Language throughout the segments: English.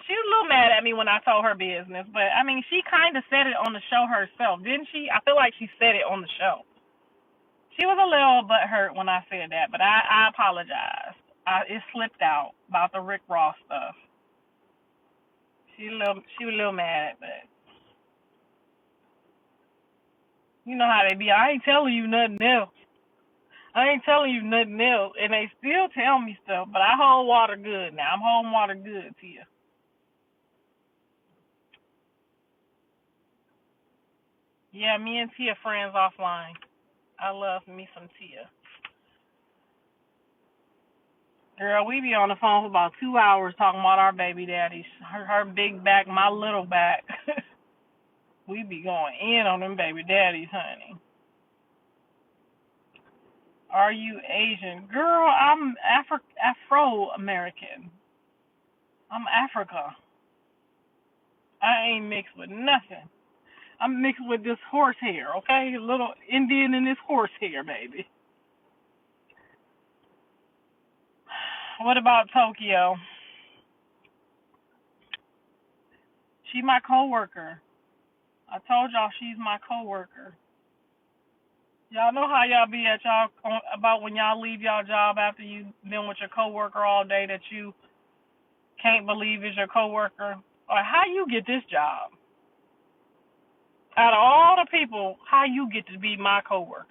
She was a little mad at me when I told her business, but I mean, she kind of said it on the show herself, didn't she? I feel like she said it on the show. She was a little butthurt when I said that, but I apologized. It slipped out about the Rick Ross stuff. She was a little mad, but you know how they be. I ain't telling you nothing else. I ain't telling you nothing else, and they still tell me stuff. But I hold water good now. I'm holding water good to you. Yeah, me and Tia friends offline. I love me some Tia. Girl, we be on the phone for about 2 hours talking about our baby daddies. Her big back, my little back. We be going in on them baby daddies, honey. Are you Asian? Girl, I'm Afro-American. I'm Africa. I ain't mixed with nothing. I'm mixed with this horsehair, okay? A little Indian in this horsehair, baby. What about Tokyo? She my coworker. I told y'all she's my coworker. Y'all know how y'all be at y'all about when y'all leave y'all job after you been with your coworker all day that you can't believe is your coworker. Or how you get this job? Out of all the people, how you get to be my coworker?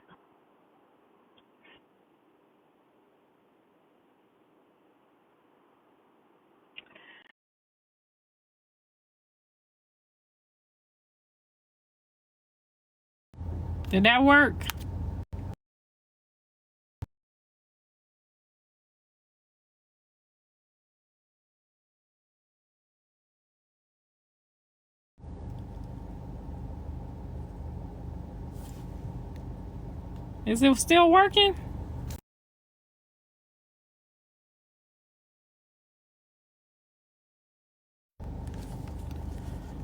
Did that work? Is it still working?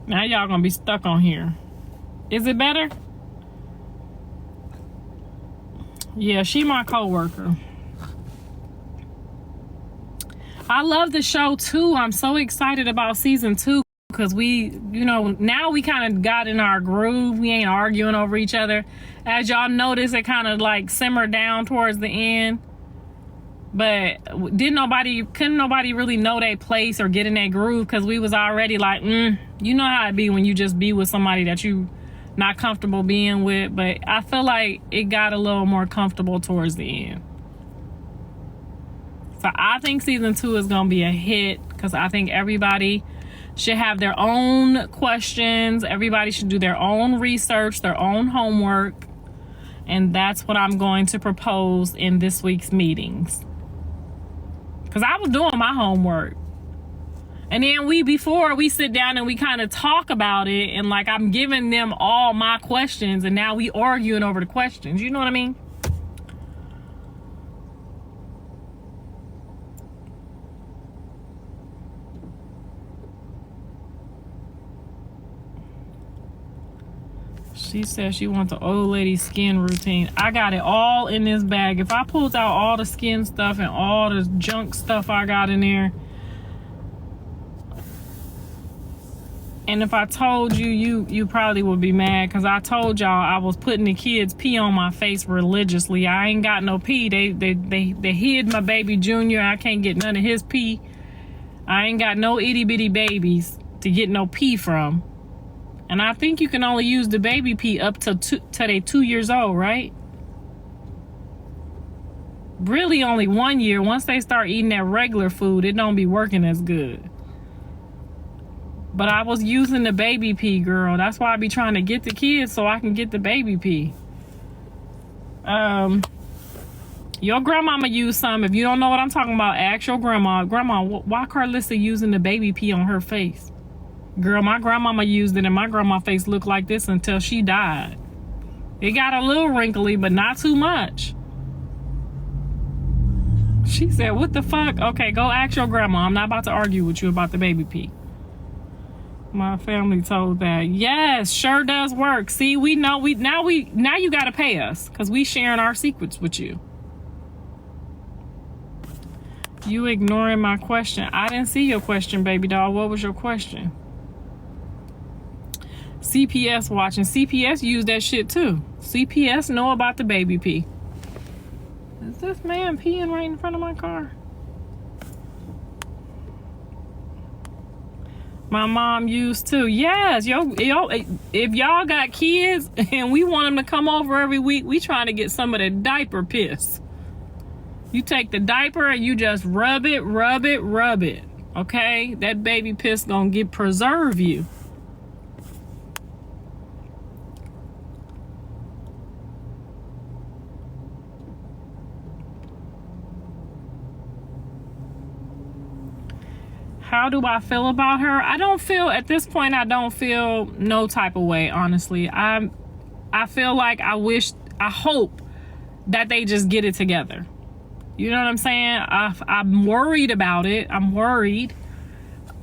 Now y'all gonna be stuck on here. Is it better? Yeah, she my coworker. I love the show too. I'm so excited about season 2 because now we kind of got in our groove. We ain't arguing over each other. As y'all notice, it kind of like simmered down towards the end. But couldn't nobody really know their place or get in that groove because we was already like, you know how it be when you just be with somebody that you not comfortable being with. But I feel like it got a little more comfortable towards the end. So I think season 2 is going to be a hit because I think everybody should have their own questions. Everybody should do their own research, their own homework. And that's what I'm going to propose in this week's meetings. Because I was doing my homework. And then before we sit down and we kind of talk about it, and like I'm giving them all my questions, and now we arguing over the questions. You know what I mean? She said she wants the old lady skin routine. I got it all in this bag. If I pulled out all the skin stuff and all the junk stuff I got in there, and if I told you, you probably would be mad because I told y'all I was putting the kids' pee on my face religiously. I ain't got no pee. They hid my baby Junior. I can't get none of his pee. I ain't got no itty bitty babies to get no pee from. And I think you can only use the baby pee up till they 2 years old, right? Really only 1 year. Once they start eating that regular food, it don't be working as good. But I was using the baby pee, girl. That's why I be trying to get the kids so I can get the baby pee. Your grandmama used some. If you don't know what I'm talking about, ask your grandma. Grandma, why Karlissa using the baby pee on her face? Girl, my grandmama used it and my grandma's face looked like this until she died. It got a little wrinkly, but not too much. She said, what the fuck? Okay, go ask your grandma. I'm not about to argue with you about the baby pee. My family told that. Yes, sure does work. See, we know now you gotta pay us because we sharing our secrets with you. You ignoring my question. I didn't see your question, baby doll. What was your question? CPS watching. CPS use that shit too. CPS know about the baby pee. Is this man peeing right in front of my car? My mom used to. Yes, yo, if y'all got kids and we want them to come over every week, we trying to get some of the diaper piss. You take the diaper and you just rub it, rub it, rub it. Okay? That baby piss gonna preserve you. How do I feel about her? I don't feel, at this point, I don't feel no type of way, honestly. I feel like I hope that they just get it together. You know what I'm saying? I'm worried about it. I'm worried.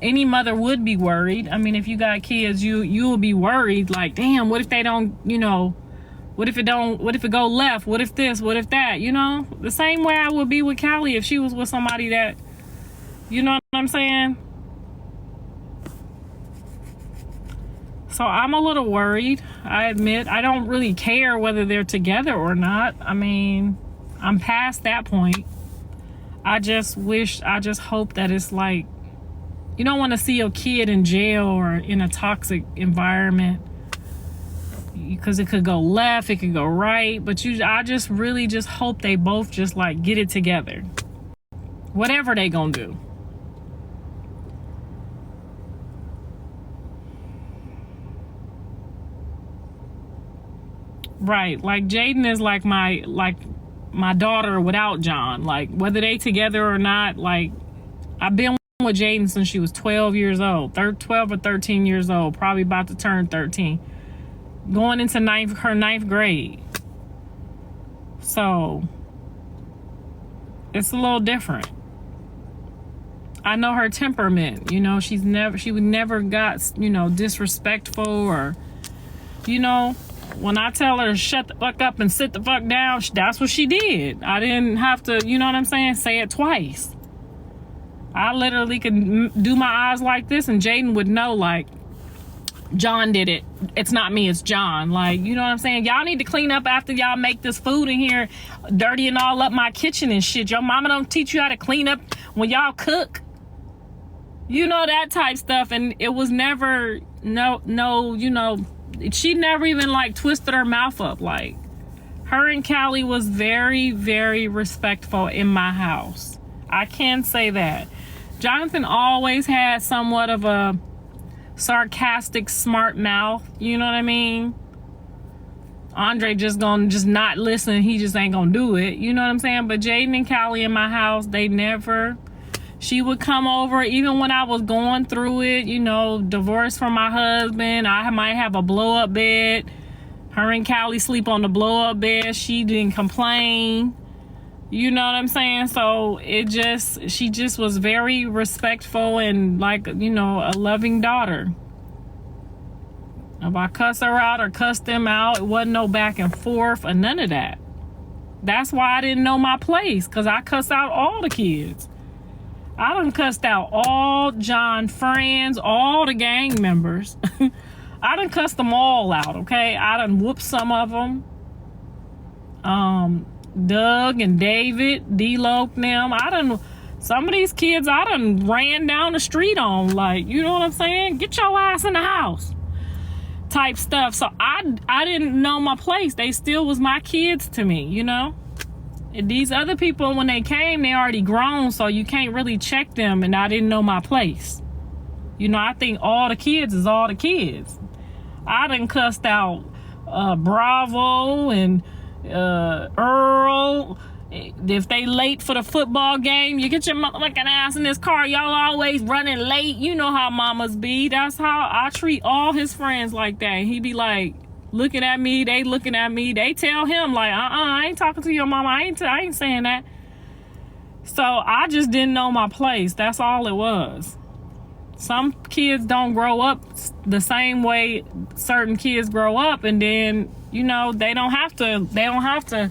Any mother would be worried. I mean, if you got kids, you'll be worried. Like, damn, what if they don't, what if it go left? What if this? What if that? The same way I would be with Callie if she was with somebody that, you know what I'm saying? So I'm a little worried. I admit, I don't really care whether they're together or not. I mean, I'm past that point. I just hope that it's like, you don't want to see a kid in jail or in a toxic environment because it could go left, it could go right. But I just really just hope they both just like get it together. Whatever they gonna do. Right, like Jaden is like my daughter without John. Like whether they together or not, like I've been with Jaden since she was 12 years old, 12 or 13 years old, probably about to turn 13, going into her ninth grade. So it's a little different. I know her temperament. She would never got disrespectful or when I tell her to shut the fuck up and sit the fuck down, that's what she did. I didn't have to, you know what I'm saying, say it twice. I literally could do my eyes like this and Jaden would know, like, John did it. It's not me, it's John. Like, you know what I'm saying? Y'all need to clean up after y'all make this food in here, dirtying all up my kitchen and shit. Your mama don't teach you how to clean up when y'all cook. That type stuff. And it was never, she never even like twisted her mouth up. Like, her and Callie was very, very respectful in my house. I can say that. Jonathan always had somewhat of a sarcastic, smart mouth. You know what I mean? Andre just not listen. He just ain't gonna do it. You know what I'm saying? But Jaden and Callie in my house, she would come over even when I was going through it, divorce from my husband. I might have a blow up bed. Her and Callie sleep on the blow up bed. She didn't complain. You know what I'm saying? So she just was very respectful and like, a loving daughter. If I cuss her out or cuss them out, it wasn't no back and forth or none of that. That's why I didn't know my place, because I cuss out all the kids. I done cussed out all John friends, all the gang members. I done cussed them all out, okay? I done whooped some of them. Doug and David, D-Lo, them. Some of these kids I done ran down the street on, like, you know what I'm saying? Get your ass in the house type stuff. So I didn't know my place. They still was my kids to me, And these other people, when they came, they already grown, so you can't really check them, and I didn't know my place. I think all the kids is all the kids. I done cussed out Bravo and Earl. If they late for the football game, you get your motherfucking ass in this car. Y'all always running late. You know how mamas be. That's how I treat all his friends like that. He be like, looking at me, they looking at me. They tell him like, I ain't talking to your mama. I ain't saying that. So I just didn't know my place. That's all it was. Some kids don't grow up the same way certain kids grow up, and then they don't have to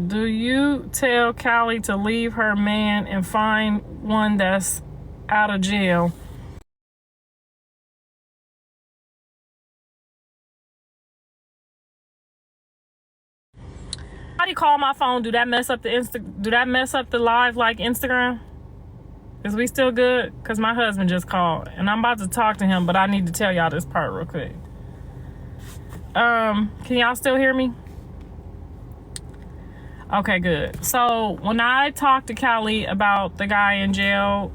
Do you tell Callie to leave her man and find one that's out of jail? Somebody call my phone. Do that mess up the live like Instagram? Is we still good? Because my husband just called and I'm about to talk to him, but I need to tell y'all this part real quick. Can y'all still hear me? Okay, good. So when I talk to Callie about the guy in jail,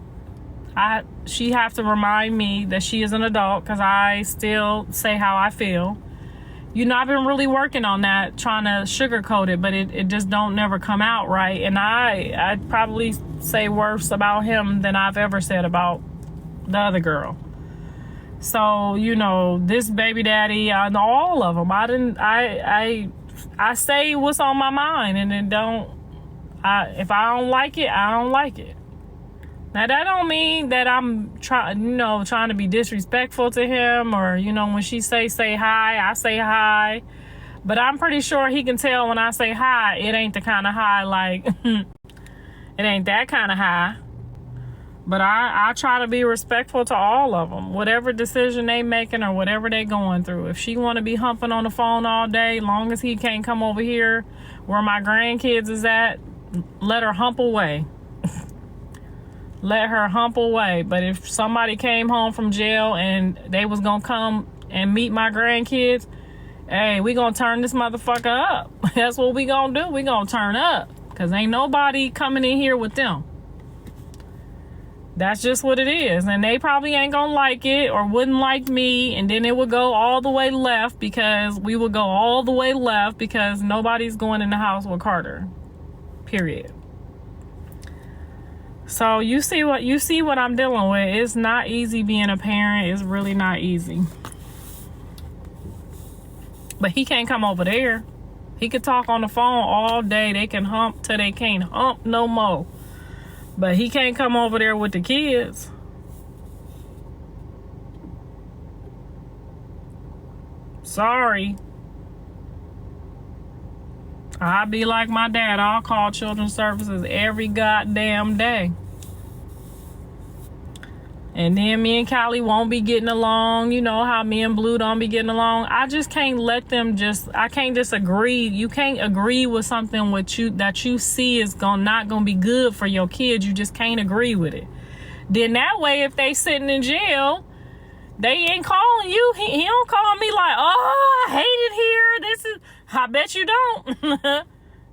she have to remind me that she is an adult, because I still say how I feel. You know, I've been really working on that, trying to sugarcoat it, but it just don't never come out right. And I'd probably say worse about him than I've ever said about the other girl. So, you know, this baby daddy, and all of them, I say what's on my mind, and it if I don't like it, I don't like it. Now, that don't mean that I'm trying to be disrespectful to him, or, you know, when she say hi, I say hi. But I'm pretty sure he can tell when I say hi, it ain't the kind of high, like, it ain't that kind of high. But I try to be respectful to all of them, whatever decision they making or whatever they going through. If she want to be humping on the phone all day, long as he can't come over here where my grandkids is at, let her hump away. Let her hump away. But if somebody came home from jail and they was gonna come and meet my grandkids, hey, we gonna turn this motherfucker up. That's what we gonna do. We gonna turn up, because ain't nobody coming in here with them. That's just what it is. And they probably ain't gonna like it or wouldn't like me, and then it would go all the way left, because we would go all the way left because nobody's going in the house with Carter. Period. So you see what I'm dealing with. It's not easy being a parent. It's really not easy. But he can't come over there. He could talk on the phone all day. They can hump till they can't hump no more. But he can't come over there with the kids. Sorry. I'll be like my dad. I'll call children's services every goddamn day. And then me and Callie won't be getting along. You know how me and Blue don't be getting along. I just can't let them I can't just agree. You can't agree with something that you see is not gonna be good for your kids. You just can't agree with it. Then that way, if they sitting in jail, they ain't calling you. He don't call me like, oh, I hate it here. I bet you don't.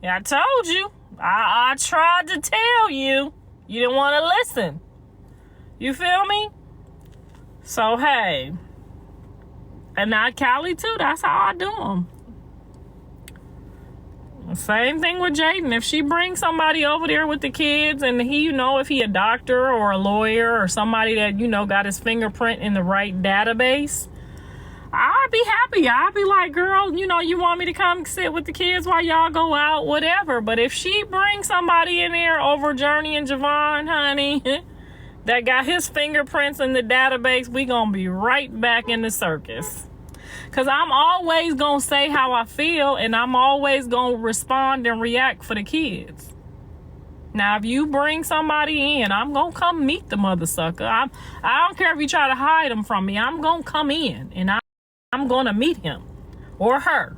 Yeah, I told you. I tried to tell you. You didn't want to listen. You feel me? So, hey. And now Callie, too. That's how I do them. Same thing with Jaden. If she brings somebody over there with the kids, and he, if he a doctor or a lawyer or somebody that, got his fingerprint in the right database, I'd be happy. I'd be like, girl, you want me to come sit with the kids while y'all go out, whatever. But if she brings somebody in there over Journey and Javon, honey, that got his fingerprints in the database, we gonna be right back in the circus. Because I'm always gonna say how I feel, and I'm always gonna respond and react for the kids. Now, if you bring somebody in, I'm gonna come meet the mother sucker. I don't care if you try to hide them from me. I'm gonna come in, and I'm gonna meet him or her.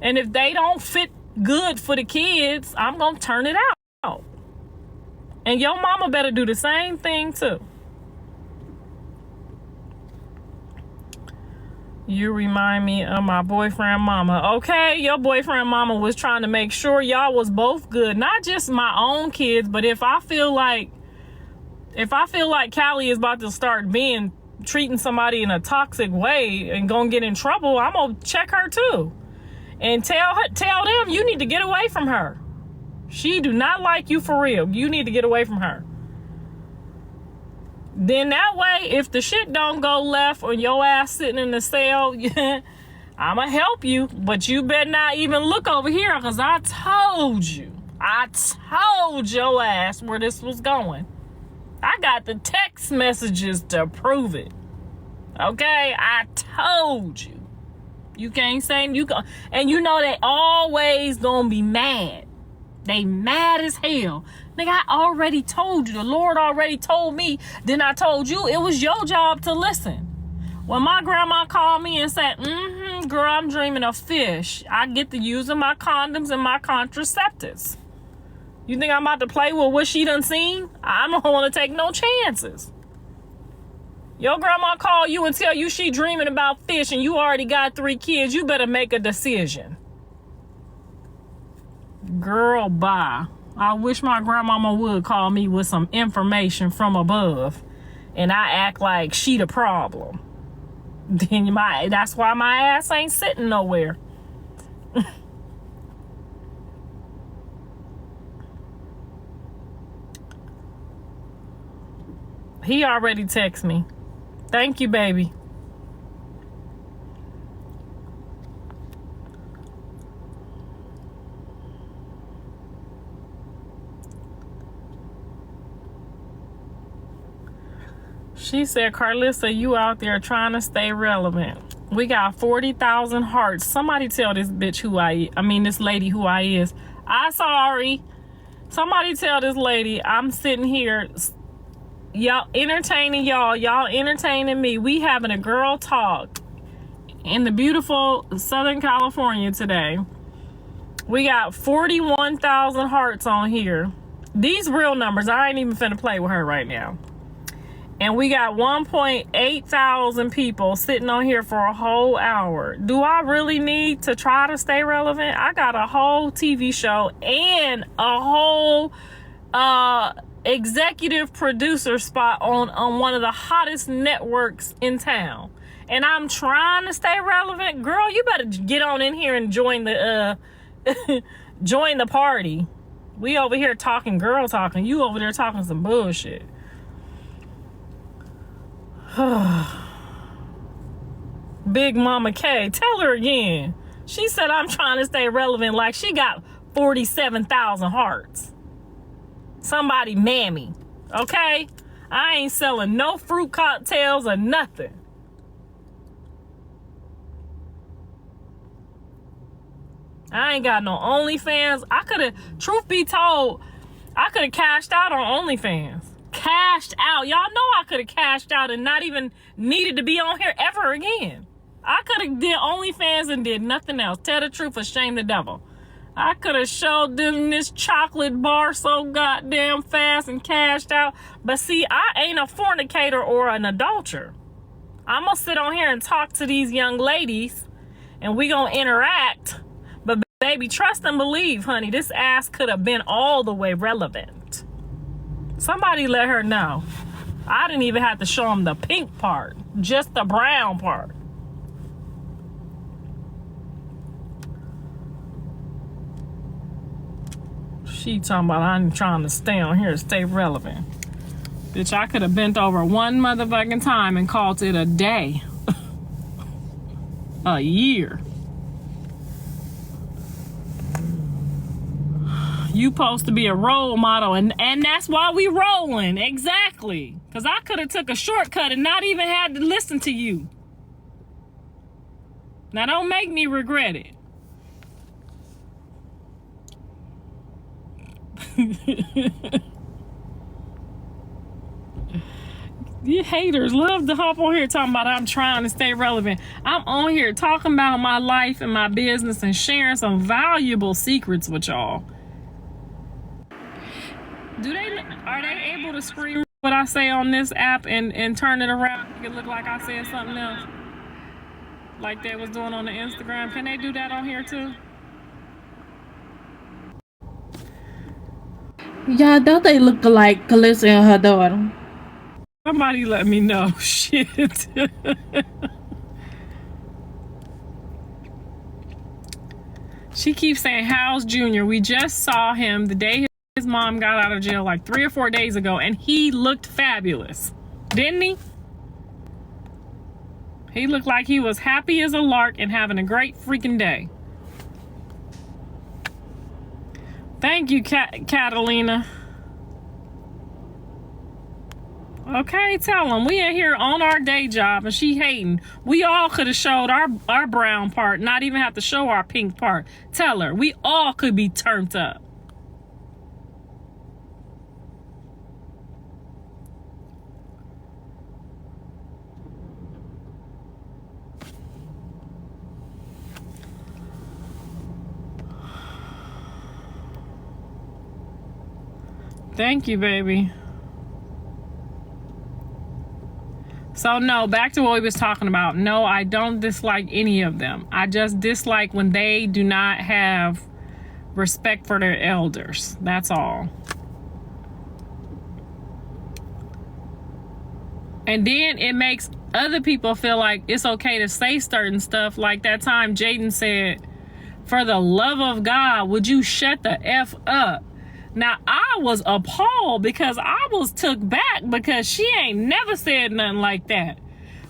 And if they don't fit good for the kids, I'm gonna turn it out. And your mama better do the same thing too. You remind me of my boyfriend mama. Okay, your boyfriend mama was trying to make sure y'all was both good. Not just my own kids, but if I feel like Callie is about to start treating somebody in a toxic way and gonna get in trouble, I'm gonna check her too. And tell them you need to get away from her. She do not like you for real. You need to get away from her. Then that way, if the shit don't go left or your ass sitting in the cell, I'ma help you. But you better not even look over here, because I told your ass where this was going. I got the text messages to prove it. Okay? I told you. You can't say and they always gonna be mad. They mad as hell. Nigga, I already told you. The Lord already told me. Then I told you it was your job to listen. When my grandma called me and said, girl, I'm dreaming of fish, I get to using my condoms and my contraceptives. You think I'm about to play with what she done seen? I don't want to take no chances. Your grandma call you and tell you she dreaming about fish and you already got 3 kids. You better make a decision. Girl, bye. I wish my grandmama would call me with some information from above and I act like she the problem. Then that's why my ass ain't sitting nowhere. He already texted me. Thank you, baby. She said, Karlissa, you out there trying to stay relevant. We got 40,000 hearts. Somebody tell this bitch this lady who I is. I sorry. Somebody tell this lady I'm sitting here, y'all entertaining y'all entertaining me. We having a girl talk in the beautiful Southern California today. We got 41,000 hearts on here. These real numbers. I ain't even finna play with her right now. And we got 1.8 thousand people sitting on here for a whole hour. Do I really need to try to stay relevant? I got a whole TV show and a whole executive producer spot on one of the hottest networks in town. And I'm trying to stay relevant. Girl, you better get on in here and join the join the party. We over here talking girl talking. You over there talking some bullshit. Big Mama K, tell her again. She said I'm trying to stay relevant like she got 47,000 hearts. Somebody mammy, okay? I ain't selling no fruit cocktails or nothing. I ain't got no OnlyFans. Truth be told, I could have cashed out on OnlyFans. Cashed out. Y'all know I could have cashed out and not even needed to be on here ever again. I could have did OnlyFans and did nothing else. Tell the truth or shame the devil. I could have showed them this chocolate bar so goddamn fast and cashed out. But see, I ain't a fornicator or an adulterer. I'm going to sit on here and talk to these young ladies and we going to interact. But baby, trust and believe, honey, this ass could have been all the way relevant. Somebody let her know. I didn't even have to show them the pink part, just the brown part. She talking about I'm trying to stay on here, stay relevant. Bitch, I could have bent over one motherfucking time and called it a day. A year. You supposed to be a role model, and that's why we rolling. Exactly. Because I could have took a shortcut and not even had to listen to you. Now don't make me regret it. You haters love to hop on here talking about I'm trying to stay relevant. I'm on here talking about my life and my business and sharing some valuable secrets with y'all. Are they able to screen what I say on this app and turn it around? Make it look like I said something else, like they was doing on the Instagram. Can they do that on here too? Yeah, don't they look like Karlissa and her daughter? Somebody let me know. Shit. She keeps saying, how's Junior? We just saw him the day his mom got out of jail like 3 or 4 days ago, and he looked fabulous. Didn't he? He looked like he was happy as a lark and having a great freaking day. Thank you, Catalina. Okay, tell him we in here on our day job and she hating. We all could have showed our brown part, not even have to show our pink part. Tell her we all could be turned up. Thank you, baby. So no, back to what we was talking about. No, I don't dislike any of them. I just dislike when they do not have respect for their elders. That's all. And then it makes other people feel like it's okay to say certain stuff. Like that time Jaden said, for the love of God, would you shut the F up? Now, I was appalled because I was took back because she ain't never said nothing like that.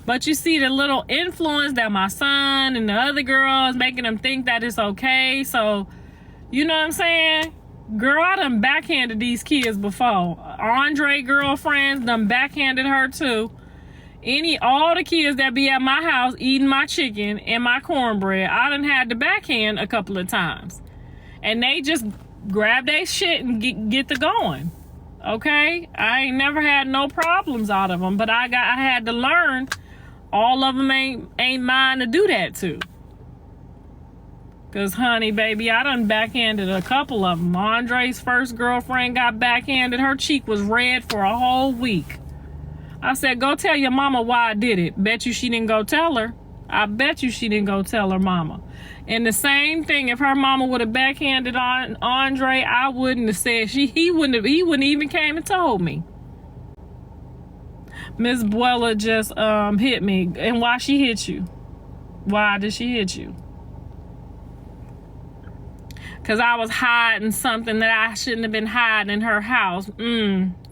But you see the little influence that my son and the other girls making them think that it's okay. So, you know what I'm saying? Girl, I done backhanded these kids before. Andre girlfriends done backhanded her too. All the kids that be at my house eating my chicken and my cornbread, I done had to backhand a couple of times. And they just grab their shit and get to going. Okay? I ain't never had no problems out of them, but I had to learn all of them ain't mine to do that to. Cause honey, baby, I done backhanded a couple of them. Andre's first girlfriend got backhanded. Her cheek was red for a whole week. I said, go tell your mama why I did it. Bet you she didn't go tell her. I bet you she didn't go tell her mama. And the same thing, if her mama would have backhanded on Andre, I wouldn't have said he wouldn't even came and told me. Miss Buella just hit me. And why she hit you? Why did she hit you? Cause I was hiding something that I shouldn't have been hiding in her house.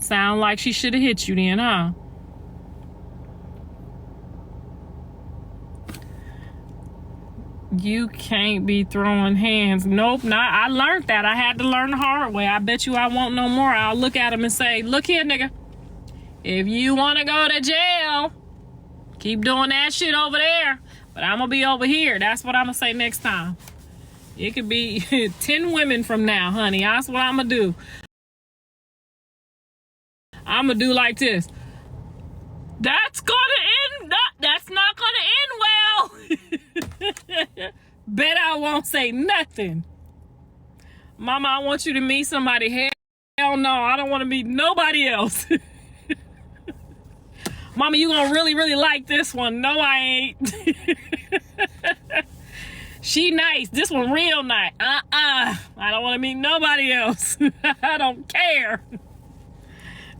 Sound like she should have hit you then, huh? You can't be throwing hands. Nope, not. I learned that. I had to learn the hard way. I bet you I won't no more. I'll look at him and say, look here, nigga. If you want to go to jail, keep doing that shit over there. But I'm going to be over here. That's what I'm going to say next time. It could be 10 women from now, honey. That's what I'm going to do. I'm going to do like this. That's going to end. That's not going to end well. Bet I won't say nothing. Mama, I want you to meet somebody. Hell no, I don't want to meet nobody else. Mama, you gonna really, really like this one. No, I ain't. She nice. This one real nice. I don't want to meet nobody else. I don't care.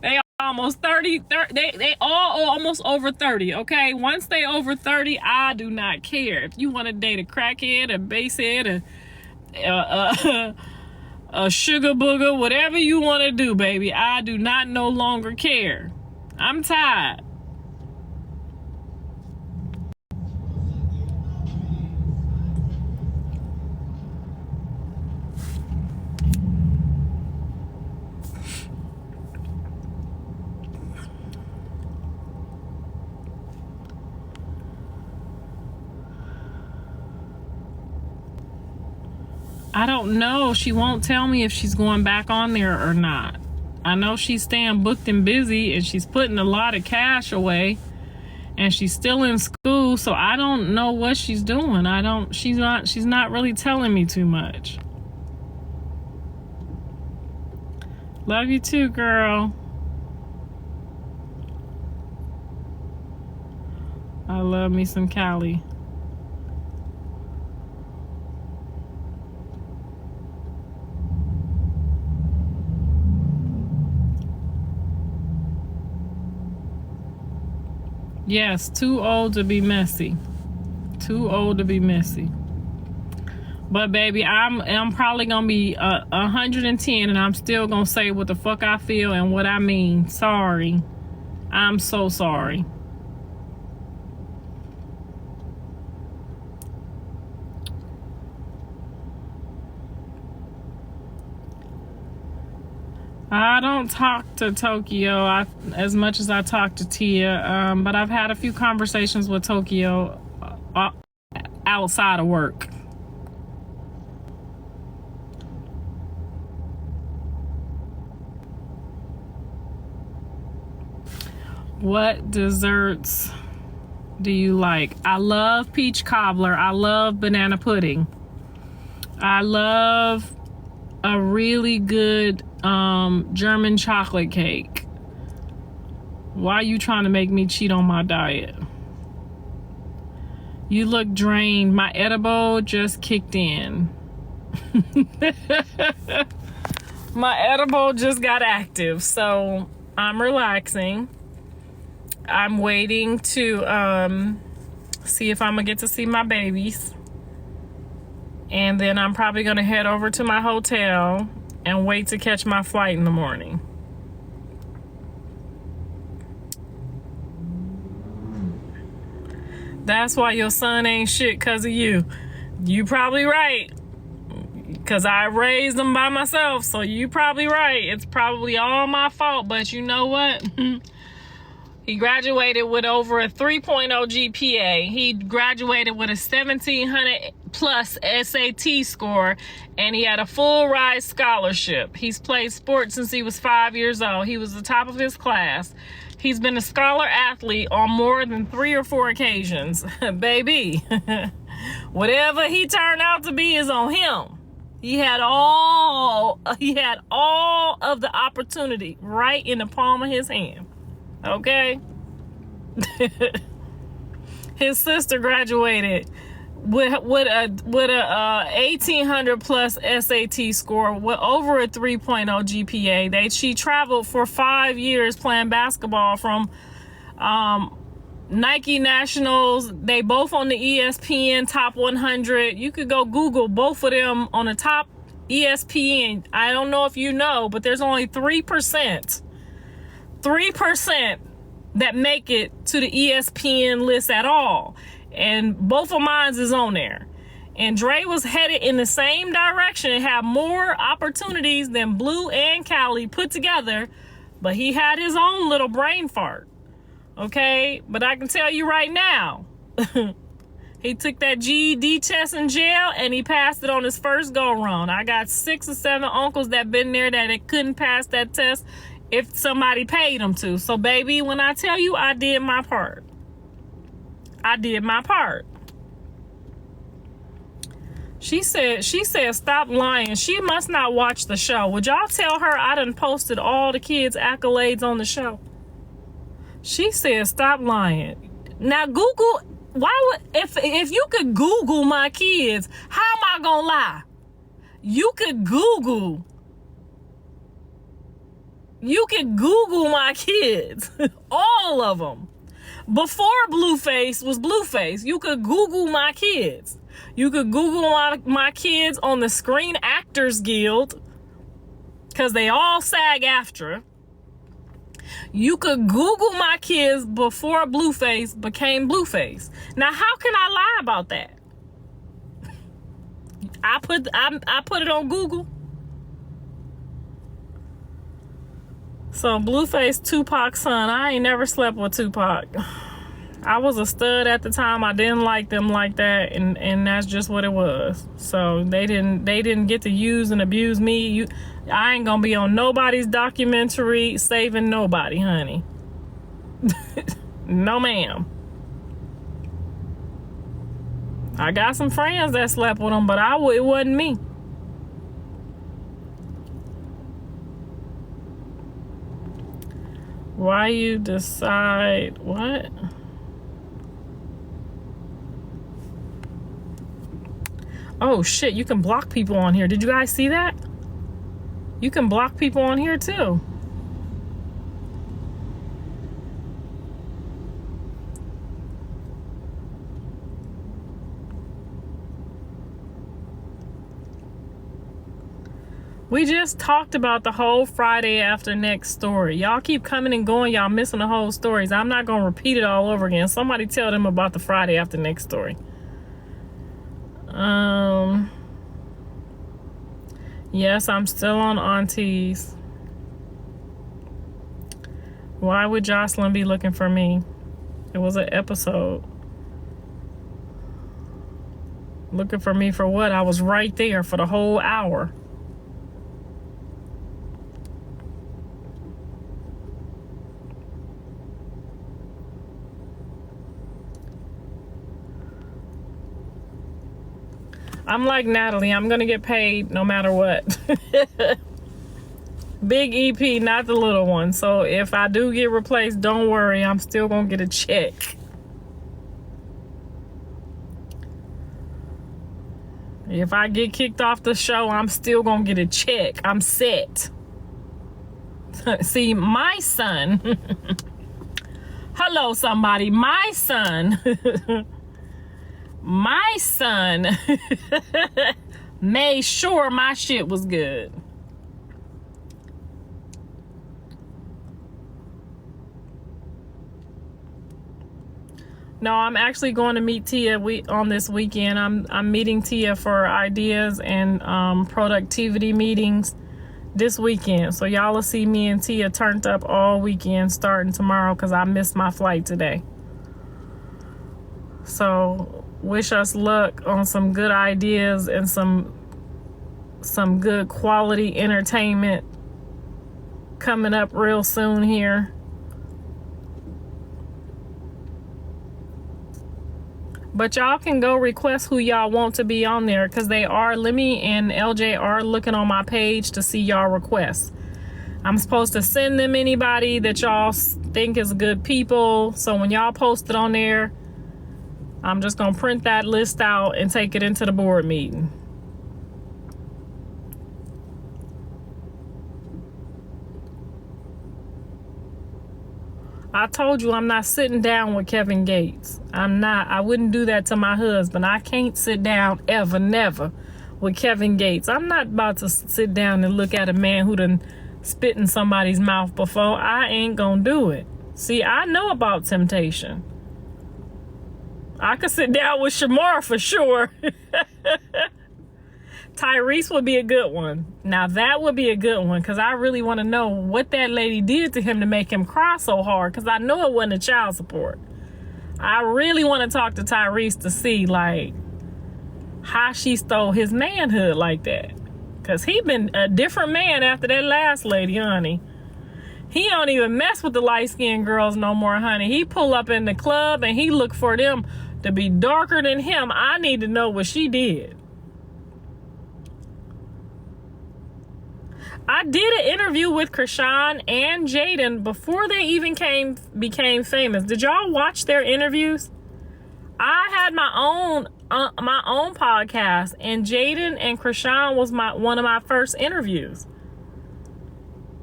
They almost 30. They all almost over 30, okay? Once they over 30, I do not care. If you want to date a crackhead, a basehead, a sugar booger, whatever you want to do, baby, I do not no longer care. I'm tired. I don't know. She won't tell me if she's going back on there or not. I know she's staying booked and busy and she's putting a lot of cash away and she's still in school, so I don't know what she's doing. She's not really telling me too much. Love you too, girl. I love me some Callie. Yes, too old to be messy. Too old to be messy. But baby, I'm probably gonna be 110 and I'm still gonna say what the fuck I feel and what I mean. Sorry. I'm so sorry. I don't talk to Tokyo as much as I talk to Tia, but I've had a few conversations with Tokyo outside of work. What desserts do you like? I love peach cobbler. I love banana pudding. I love a really good German chocolate cake. Why are you trying to make me cheat on my diet? You look drained. My edible just kicked in. My edible just got active, so I'm relaxing. I'm waiting to see if I'm gonna get to see my babies. And then I'm probably gonna head over to my hotel and wait to catch my flight in the morning. That's why your son ain't shit because of you. You probably right. Because I raised him by myself, so you probably right. It's probably all my fault, but you know what? He graduated with over a 3.0 GPA. He graduated with a 1700 plus SAT score, and he had a full ride scholarship. He's played sports since he was 5 years old. He was the top of his class. He's been a scholar athlete on more than 3 or 4 occasions. Baby, whatever he turned out to be is on him. He had all of the opportunity right in the palm of his hand. Okay? His sister graduated with a 1800 plus SAT score with over a 3.0 GPA. She traveled for 5 years playing basketball from Nike Nationals. They both on the ESPN Top 100. You could go Google both of them on the top ESPN. I don't know if you know, but there's only 3% that make it to the ESPN list at all. And both of mine is on there. And Dre was headed in the same direction and had more opportunities than Blue and Callie put together, but he had his own little brain fart. Okay? But I can tell you right now, he took that GED test in jail and he passed it on his first go-round. I got 6 or 7 uncles that been there that it couldn't pass that test if somebody paid them to. So, baby, when I tell you I did my part, I did my part. She said, stop lying. She must not watch the show. Would y'all tell her I done posted all the kids' accolades on the show? She said, stop lying. Now, Google, why would, if you could Google my kids, how am I gonna lie? You could Google my kids, all of them. Before Blueface was Blueface, you could Google my kids. You could Google my kids on the Screen Actors Guild, because they all SAG-AFTRA. You could Google my kids before Blueface became Blueface. Now, how can I lie about that? I put it on Google. So Blueface, Tupac's son. I ain't never slept with Tupac. I was a stud at the time. I didn't like them like that, and that's just what it was. So they didn't get to use and abuse me. I ain't gonna be on nobody's documentary saving nobody, honey. No, ma'am. I got some friends that slept with them, but it wasn't me. Why you decide what? Oh shit, you can block people on here. Did you guys see that? You can block people on here too. We just talked about the whole Friday after next story. Y'all keep coming and going. Y'all missing the whole stories. I'm not going to repeat it all over again. Somebody tell them about the Friday after next story. Yes, I'm still on aunties. Why would Jocelyn be looking for me? It was an episode. Looking for me for what? I was right there for the whole hour. I'm like Natalie. I'm going to get paid no matter what. Big EP, not the little one. So if I do get replaced, don't worry. I'm still going to get a check. If I get kicked off the show, I'm still going to get a check. I'm set. See, my son. Hello, somebody. My son. My son made sure my shit was good. No, I'm actually going to meet Tia on this weekend. I'm meeting Tia for ideas and productivity meetings this weekend. So y'all will see me and Tia turned up all weekend starting tomorrow because I missed my flight today. So wish us luck on some good ideas and some good quality entertainment coming up real soon here. But y'all can go request who y'all want to be on there because Lemmy and LJ are looking on my page to see y'all requests. I'm supposed to send them anybody that y'all think is good people. So when y'all post it on there, I'm just going to print that list out and take it into the board meeting. I told you I'm not sitting down with Kevin Gates. I'm not. I wouldn't do that to my husband. I can't sit down ever, never with Kevin Gates. I'm not about to sit down and look at a man who done spit in somebody's mouth before. I ain't gonna do it. See, I know about temptation. I could sit down with Shamar for sure. Tyrese would be a good one. Now that would be a good one because I really want to know what that lady did to him to make him cry so hard because I know it wasn't a child support. I really want to talk to Tyrese to see like how she stole his manhood like that because he been a different man after that last lady, honey. He don't even mess with the light-skinned girls no more, honey. He pull up in the club and he look for them to be darker than him. I need to know what she did. I did an interview with Krishan and Jaden before they even became famous. Did y'all watch their interviews? I had my own podcast, and Jaden and Krishan was one of my first interviews.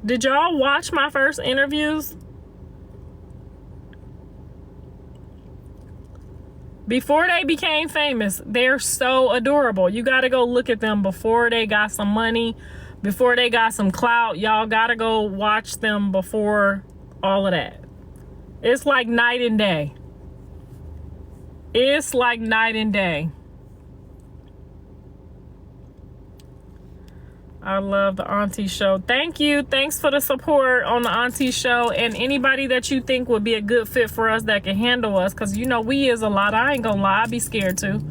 Did y'all watch my first interviews? Before they became famous, they're so adorable. You got to go look at them before they got some money. Before they got some clout, y'all gotta go watch them before all of that. It's like night and day. It's like night and day. I love the Auntie Show. Thank you. Thanks for the support on the Auntie Show. And anybody that you think would be a good fit for us that can handle us. Because, you know, we is a lot. I ain't gonna lie. I'd be scared too.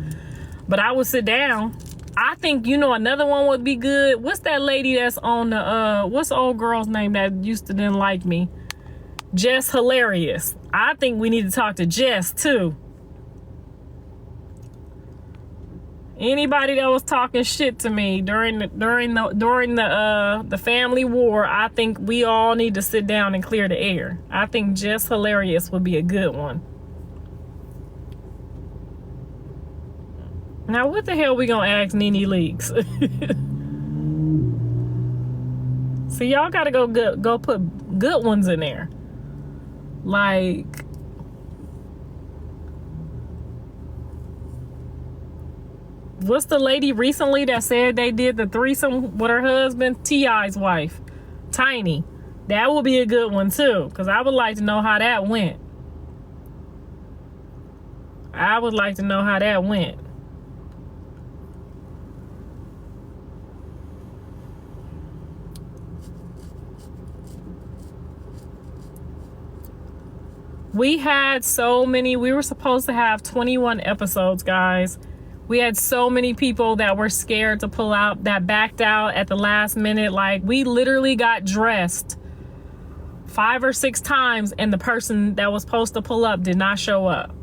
But I would sit down. I think, you know, another one would be good. What's that lady that's on the, what's the old girl's name that used to didn't like me? Jess Hilarious. I think we need to talk to Jess too. Anybody that was talking shit to me during the family war, I think we all need to sit down and clear the air. I think Jess Hilarious would be a good one. Now, what the hell we gonna ask Nene Leakes? See, y'all gotta go put good ones in there. Like, what's the lady recently that said they did the threesome with her husband? T.I.'s wife, Tiny. That would be a good one too, because I would like to know how that went. I would like to know how that went. We had so many. We were supposed to have 21 episodes, guys. We had so many people that were scared to pull out, that backed out at the last minute. Like, we literally got dressed 5 or 6 times and the person that was supposed to pull up did not show up.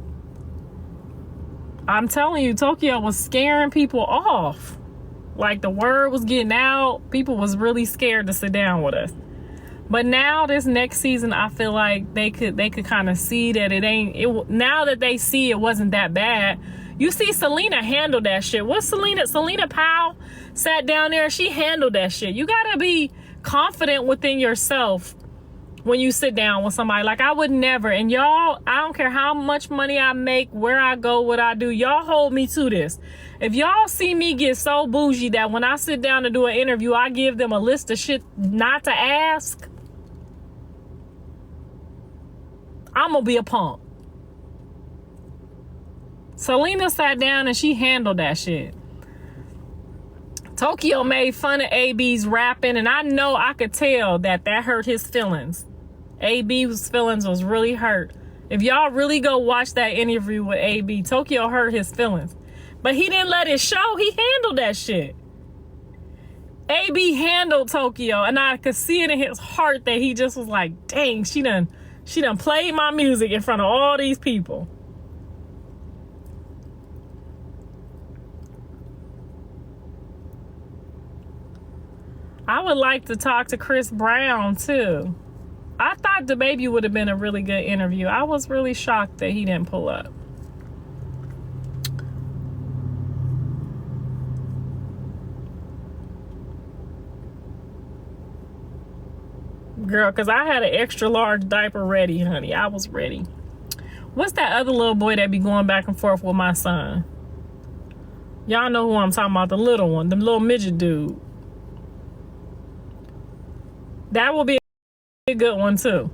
I'm telling you, Tokyo was scaring people off. Like, the word was getting out. People was really scared to sit down with us. But now this next season, I feel like they could kind of see that now that they see it wasn't that bad. You see Selena handle that shit. Selena Powell sat down there, she handled that shit. You gotta be confident within yourself when you sit down with somebody. Like, I would never, and y'all, I don't care how much money I make, where I go, what I do, y'all hold me to this. If y'all see me get so bougie that when I sit down to do an interview, I give them a list of shit not to ask, I'm gonna be a punk. Selena sat down and she handled that shit. Tokyo made fun of AB's rapping, and I know I could tell that hurt his feelings. AB's feelings was really hurt. If y'all really go watch that interview with AB, Tokyo hurt his feelings. But he didn't let it show. He handled that shit. AB handled Tokyo, and I could see it in his heart that he just was like, dang, she done played my music in front of all these people. I would like to talk to Chris Brown too. I thought DaBaby would have been a really good interview. I was really shocked that he didn't pull up. Girl, because I had an extra large diaper ready, honey. I was ready. What's that other little boy that be going back and forth with my son? Y'all know who I'm talking about, the little one, the little midget dude. That will be a good one too.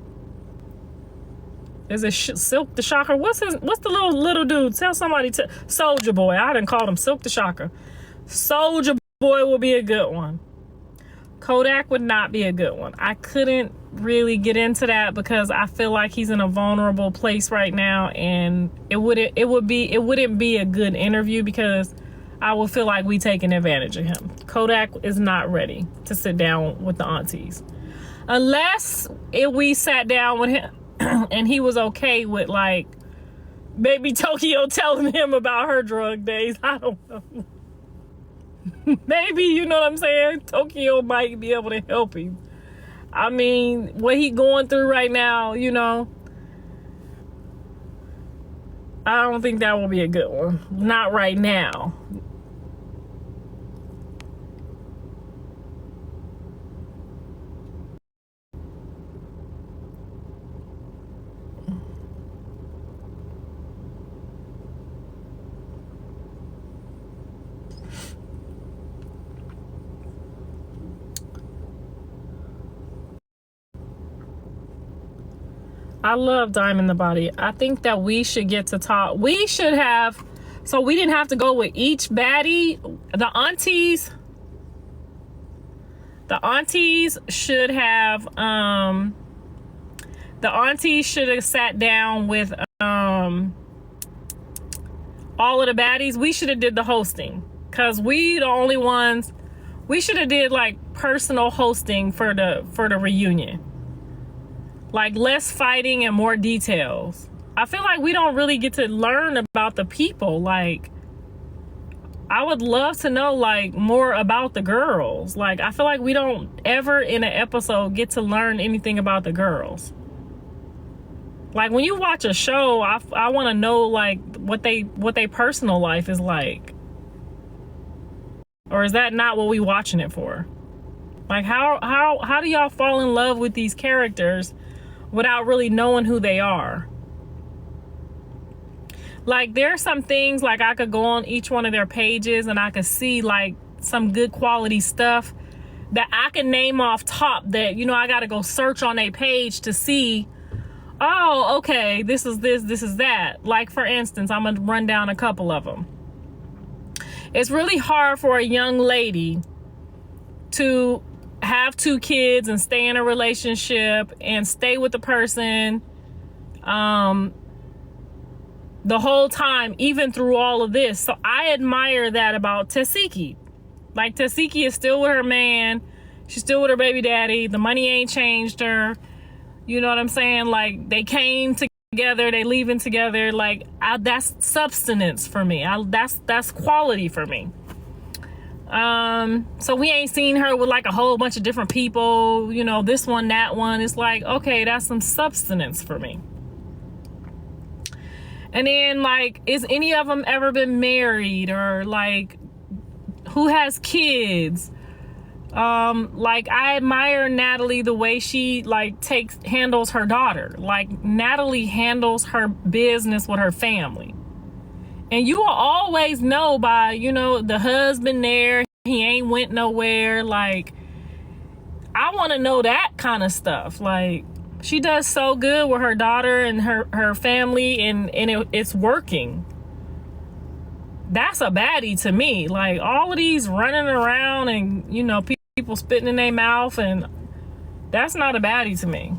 Is it Silk the Shocker? What's the little dude? Tell somebody to Soldier Boy. I didn't call him Silk the Shocker. Soldier Boy will be a good one. Kodak would not be a good one. I couldn't really get into that because I feel like he's in a vulnerable place right now, and it wouldn't be a good interview because I would feel like we taking advantage of him. Kodak is not ready to sit down with the aunties. Unless we sat down with him and he was okay with, like, maybe Tokyo telling him about her drug days. I don't know. Maybe, you know what I'm saying? Tokyo might be able to help him. I mean, what he going through right now, you know, I don't think that will be a good one. Not right now. I love Diamond the Body. I think that we should get to talk. We should have, so we didn't have to go with each baddie. The aunties should have, sat down with all of the baddies. We should have did the hosting because we the only ones. We should have did like personal hosting for the reunion. Like less fighting and more details. I feel like we don't really get to learn about the people. Like, I would love to know like more about the girls. Like, I feel like we don't ever in an episode get to learn anything about the girls. Like, when you watch a show, I want to know like what they personal life is like. Or is that not what we watching it for? Like, how do y'all fall in love with these characters without really knowing who they are? Like, there are some things like I could go on each one of their pages and I could see like some good quality stuff that I can name off top that, you know, I got to go search on a page to see, oh, okay, this is that. Like, for instance, I'm going to run down a couple of them. It's really hard for a young lady to have 2 kids and stay in a relationship and stay with the person the whole time, even through all of this. So I admire that about Tasiki. Like, Tasiki is still with her man. She's still with her baby daddy. The money ain't changed her. You know what I'm saying? Like, they came together, they leaving together. Like, that's substance for me. That's quality for me. So we ain't seen her with like a whole bunch of different people, you know, this one, that one. It's like, okay, that's some substance for me. And then, like, is any of them ever been married, or like who has kids? Like, I admire Natalie the way she like handles her daughter. Like, Natalie handles her business with her family. And you will always know by, you know, the husband there, he ain't went nowhere. Like, I want to know that kind of stuff. Like, she does so good with her daughter and her family, and it's working. That's a baddie to me. Like, all of these running around and, you know, people spitting in their mouth, and that's not a baddie to me.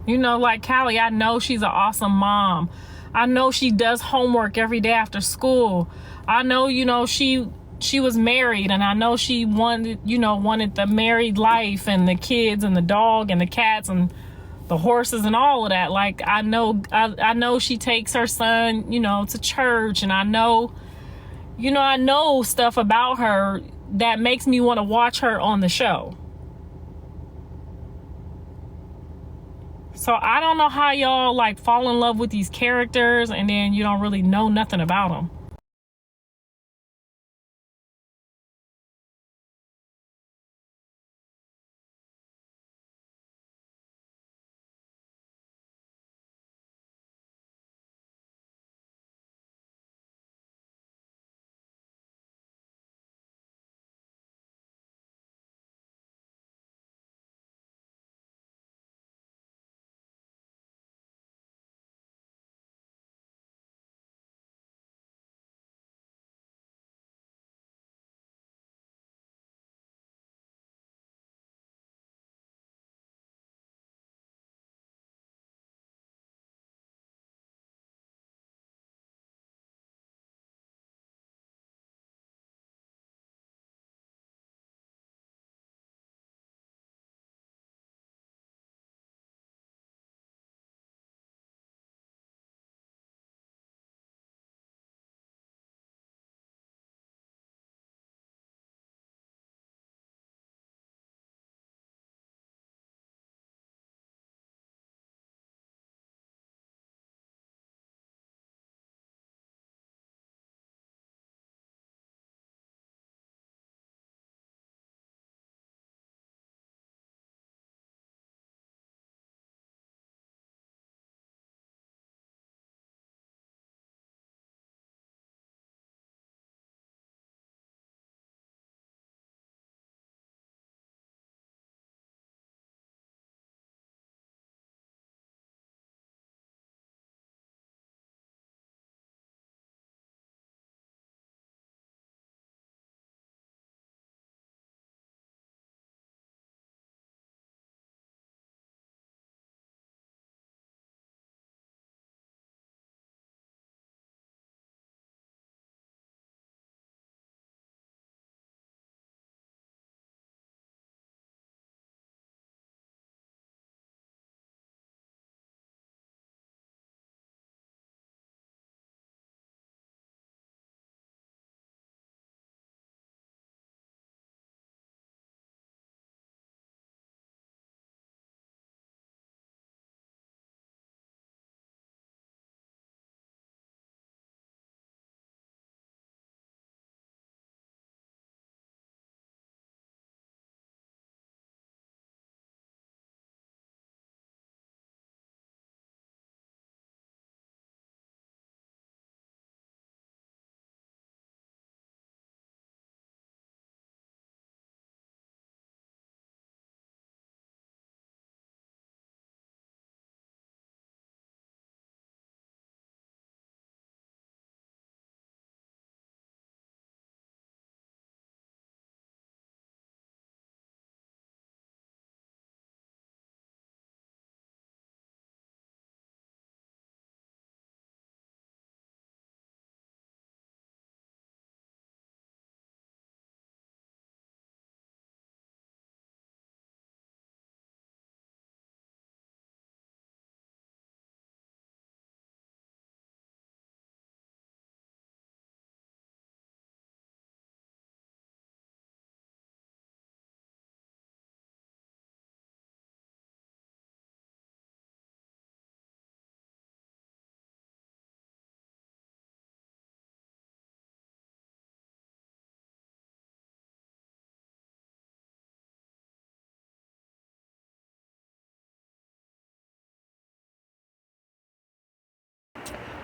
You know, like Callie, I know she's an awesome mom. I know she does homework every day after school. I know, you know, she was married, and I know she wanted the married life and the kids and the dog and the cats and the horses and all of that. Like, I know she takes her son, you know, to church, and I know stuff about her that makes me want to watch her on the show. So I don't know how y'all like fall in love with these characters and then you don't really know nothing about them.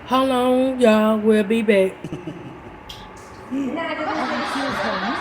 Hold on, y'all. We'll be back. Nah, I didn't think she was going